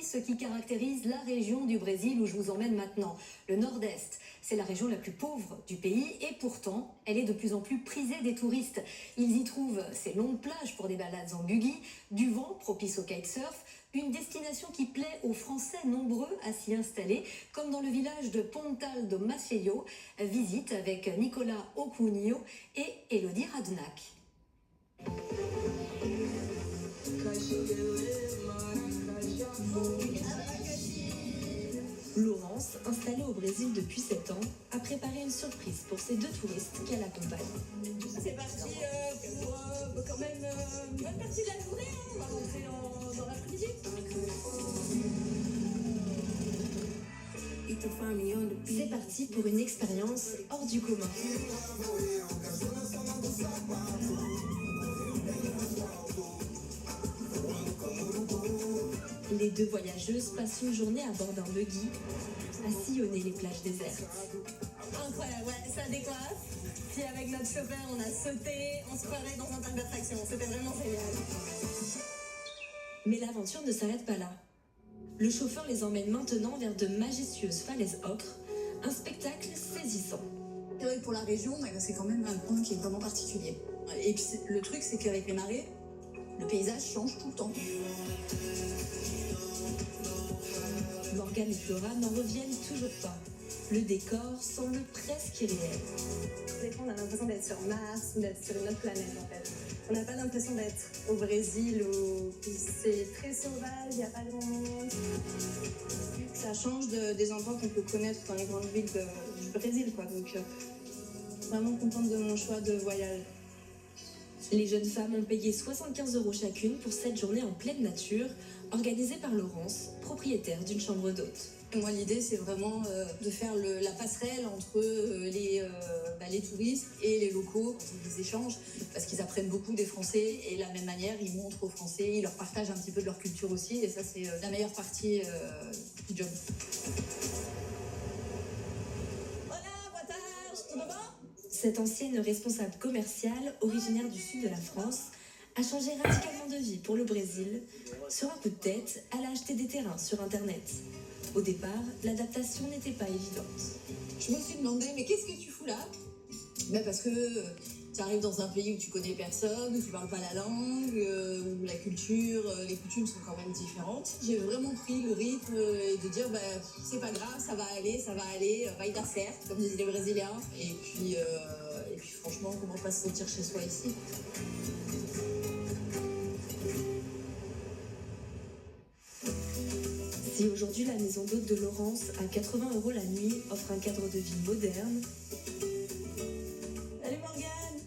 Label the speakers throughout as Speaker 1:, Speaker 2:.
Speaker 1: ce qui caractérise la région du Brésil où je vous emmène maintenant, le nord-est. C'est la région la plus pauvre du pays et pourtant, elle est de plus en plus prisée des touristes. Ils y trouvent ces longues plages pour des balades en buggy, du vent propice au kitesurf, une destination qui plaît aux Français nombreux à s'y installer, comme dans le village de Pontal do Maceió. Visite avec Nicolas Ocunio et Elodie Radnak. Laurence, installée au Brésil depuis 7 ans, a préparé une surprise pour ces 2 touristes qu'elle accompagne.
Speaker 2: C'est parti pour quand même une bonne partie de la journée, on va rentrer dans l'après-midi.
Speaker 1: C'est parti pour une expérience hors du commun. Les 2 voyageuses passent une journée à bord d'un buggy à sillonner les plages désertes.
Speaker 2: Incroyable, ouais, ça décoiffe. Puis avec notre chauffeur, on a sauté, on se croirait dans un parc d'attractions. C'était vraiment génial.
Speaker 1: Mais l'aventure ne s'arrête pas là. Le chauffeur les emmène maintenant vers de majestueuses falaises ocre, un spectacle saisissant.
Speaker 2: C'est vrai que pour la région, c'est quand même un coin qui est vraiment particulier. Et puis le truc, c'est qu'avec les marées, le paysage change tout le temps.
Speaker 1: Morgane et Flora n'en reviennent toujours pas. Le décor semble presque irréel.
Speaker 2: Des fois, on a l'impression d'être sur Mars ou d'être sur une autre planète, en fait. On n'a pas l'impression d'être au Brésil où c'est très sauvage, il n'y a pas grand monde. Ça change des endroits qu'on peut connaître dans les grandes villes du Brésil, quoi. Donc, vraiment contente de mon choix de voyage.
Speaker 1: Les jeunes femmes ont payé 75 € chacune pour cette journée en pleine nature, organisée par Laurence, propriétaire d'une chambre d'hôte.
Speaker 2: Moi, l'idée, c'est vraiment de faire la passerelle entre les touristes et les locaux, des échanges, parce qu'ils apprennent beaucoup des Français et de la même manière, ils montrent aux Français, ils leur partagent un petit peu de leur culture aussi, et ça, c'est la meilleure partie du job. Voilà, pointage, tout va bien ?
Speaker 1: Cette ancienne responsable commerciale, originaire du sud de la France, a changé radicalement de vie pour le Brésil. Sur un coup de tête, elle a acheté des terrains sur Internet. Au départ, l'adaptation n'était pas évidente.
Speaker 2: Je me suis demandé, mais qu'est-ce que tu fous là ? Parce que tu arrives dans un pays où tu connais personne, où tu parles pas la langue, où la culture, les coutumes sont quand même différentes. J'ai vraiment pris le rythme et de dire, c'est pas grave, ça va aller, vai dar certo, comme disent les Brésiliens. Et puis franchement, comment pas se sentir chez soi ici ?
Speaker 1: Si aujourd'hui la maison d'hôte de Laurence à 80 € la nuit offre un cadre de vie moderne.
Speaker 2: Salut Morgane,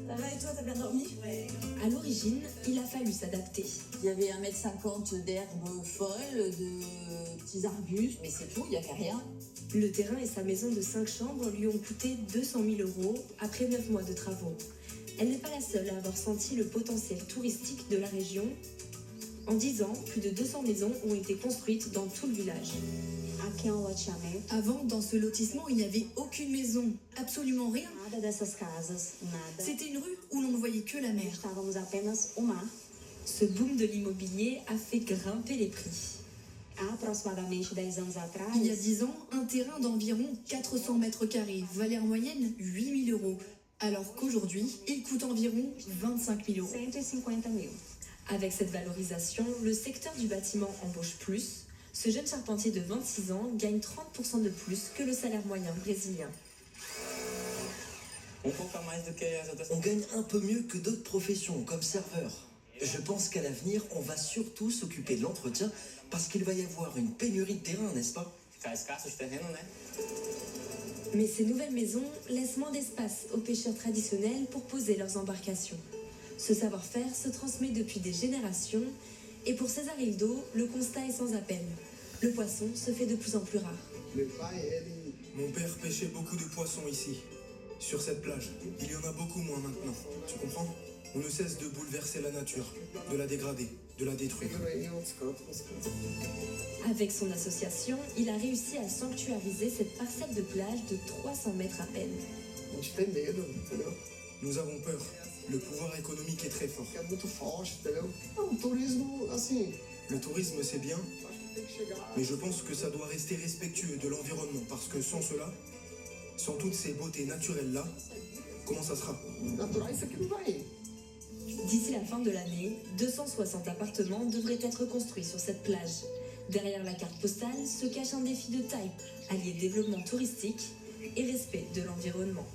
Speaker 2: ça va et toi, t'as bien dormi ? Ouais.
Speaker 1: À l'origine, il a fallu s'adapter.
Speaker 2: Il y avait 1,50 m d'herbe folle, de petits arbustes, mais c'est tout, il n'y avait rien.
Speaker 1: Le terrain et sa maison de 5 chambres lui ont coûté 200 000 € après 9 mois de travaux. Elle n'est pas la seule à avoir senti le potentiel touristique de la région. En 10 ans, plus de 200 maisons ont été construites dans tout le village.
Speaker 3: Avant, dans ce lotissement, il n'y avait aucune maison, absolument rien. C'était une rue où l'on ne voyait que la mer.
Speaker 1: Ce boom de l'immobilier a fait grimper les prix.
Speaker 3: Il y a 10 ans, un terrain d'environ 400 mètres carrés valait en moyenne 8 000 €, alors qu'aujourd'hui, il coûte environ 25 000 €.
Speaker 1: Avec cette valorisation, le secteur du bâtiment embauche plus. Ce jeune charpentier de 26 ans gagne 30% de plus que le salaire moyen brésilien.
Speaker 4: On gagne un peu mieux que d'autres professions, comme serveur. Je pense qu'à l'avenir, on va surtout s'occuper de l'entretien parce qu'il va y avoir une pénurie de terrain, n'est-ce pas ?
Speaker 1: Mais ces nouvelles maisons laissent moins d'espace aux pêcheurs traditionnels pour poser leurs embarcations. Ce savoir-faire se transmet depuis des générations et pour Cesarildo, le constat est sans appel. Le poisson se fait de plus en plus rare.
Speaker 5: Mon père pêchait beaucoup de poissons ici, sur cette plage. Il y en a beaucoup moins maintenant, tu comprends ? On ne cesse de bouleverser la nature, de la dégrader, de la détruire.
Speaker 1: Avec son association, il a réussi à sanctuariser cette parcelle de plage de 300 mètres à peine.
Speaker 5: Nous avons peur. Le pouvoir économique est très fort. Le tourisme, c'est bien, Mais je pense que ça doit rester respectueux de l'environnement, parce que sans cela, sans toutes ces beautés naturelles-là, comment ça sera?
Speaker 3: D'ici la fin de l'année, 260 appartements devraient être construits sur cette plage. Derrière la carte postale se cache un défi de taille, allié développement touristique et respect de l'environnement.